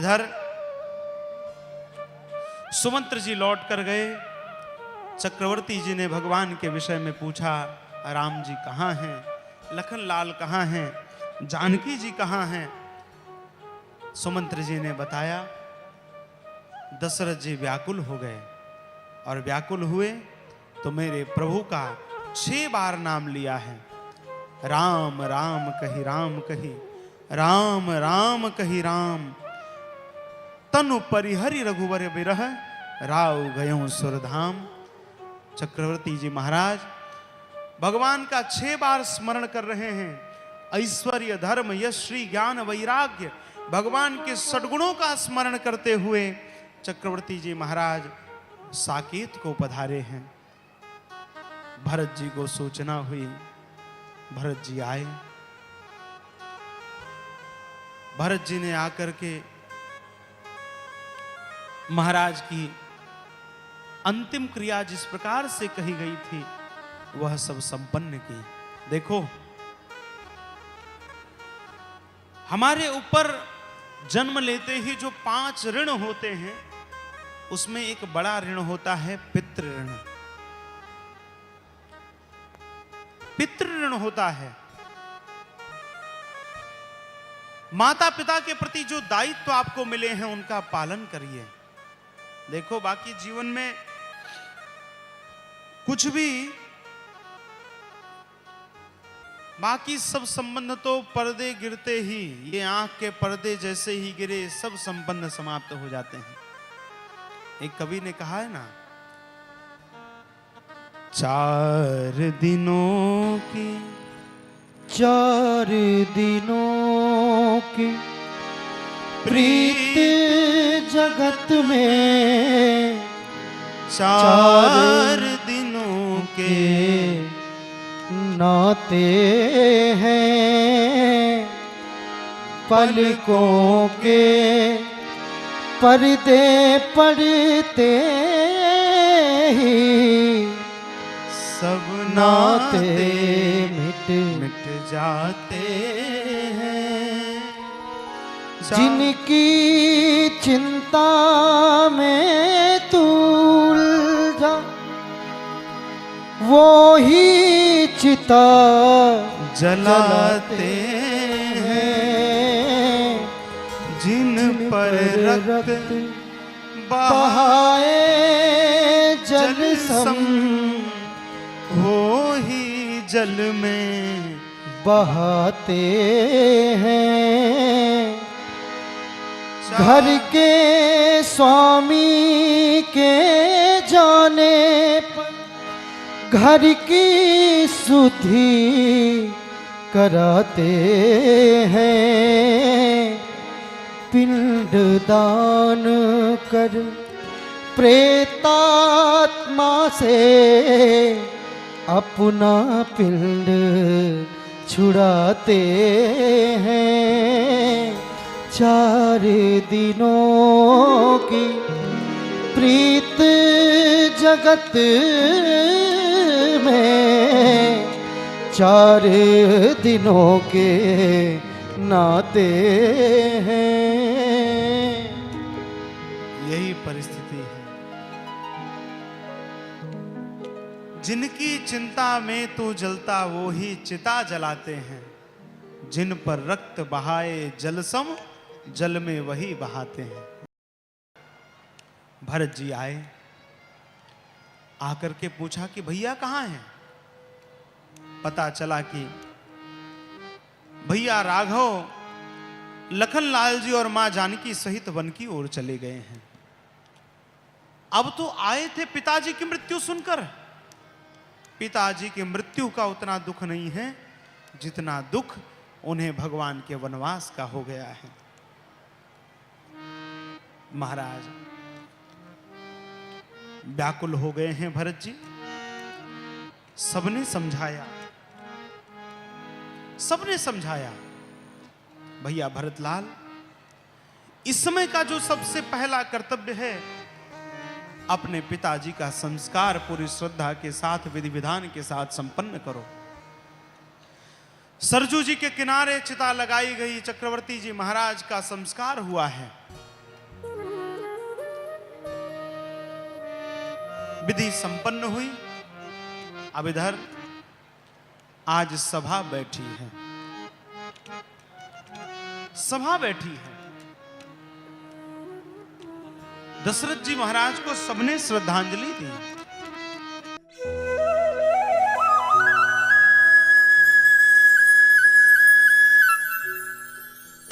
इधर सुमंत्र जी लौट कर गए। चक्रवर्ती जी ने भगवान के विषय में पूछा, राम जी कहाँ हैं, लखन लाल कहाँ हैं, जानकी जी कहाँ हैं। सुमंत्र जी ने बताया। दशरथ जी व्याकुल हो गए और व्याकुल हुए तो मेरे प्रभु का 6 बार नाम लिया है। राम राम कही राम कही, राम राम कही राम, तनु परिहरि रघुवर बिरह, राव गयों सुरधाम। चक्रवर्ती जी महाराज भगवान का 6 बार स्मरण कर रहे हैं। ऐश्वर्य धर्म यश श्री ज्ञान वैराग्य भगवान के सद्गुणों का स्मरण करते हुए चक्रवर्ती जी महाराज साकेत को पधारे हैं। भरत जी को सूचना हुई, भरत जी आए। भरत जी ने आकर के महाराज की अंतिम क्रिया जिस प्रकार से कही गई थी वह सब संपन्न की। देखो, हमारे ऊपर जन्म लेते ही जो 5 ऋण होते हैं उसमें एक बड़ा ऋण होता है पितृ ऋण। पितृ ऋण होता है। माता पिता के प्रति जो दायित्व आपको मिले हैं उनका पालन करिए। देखो, बाकी जीवन में कुछ भी, बाकी सब संबंध तो पर्दे गिरते ही, ये आंख के पर्दे जैसे ही गिरे सब संबंध समाप्त हो जाते हैं। एक कवि ने कहा है ना, 4 दिनों की 4 दिनों की प्रीत जगत में, 4 दिनों के नाते हैं, पलकों के पर्दे पड़ते ही सब नाते मिट जाते हैं। जिनकी चिंता में तू उलझा वो ही चिता जलाते हैं। जिन पर रक्त बहाए जल सम वो ही जल में बहाते हैं। घर के स्वामी के जाने पर घर की सुधि कराते हैं। पिंड दान कर प्रेतात्मा से अपना पिंड छुड़ाते हैं। 4 दिनों की प्रीत जगत में, 4 दिनों के नाते हैं। यही परिस्थिति है। जिनकी चिंता में तू जलता वो ही चिता जलाते हैं। जिन पर रक्त बहाए जलसम जल में वही बहाते हैं। भरत जी आए, आकर के पूछा कि भैया कहाँ हैं। पता चला कि भैया राघव लखन लाल जी और मां जानकी सहित वन की ओर चले गए हैं। अब तो आए थे पिताजी की मृत्यु सुनकर। पिताजी की मृत्यु का उतना दुख नहीं है जितना दुख उन्हें भगवान के वनवास का हो गया है। महाराज व्याकुल हो गए हैं भरत जी। सबने समझाया, सबने समझाया, भैया भरतलाल, इस समय का जो सबसे पहला कर्तव्य है, अपने पिताजी का संस्कार पूरी श्रद्धा के साथ विधि विधान के साथ संपन्न करो। सरजू जी के किनारे चिता लगाई गई, चक्रवर्ती जी महाराज का संस्कार हुआ है। विधि संपन्न हुई। अब इधर आज सभा बैठी है, सभा बैठी है। दशरथ जी महाराज को सबने श्रद्धांजलि दी।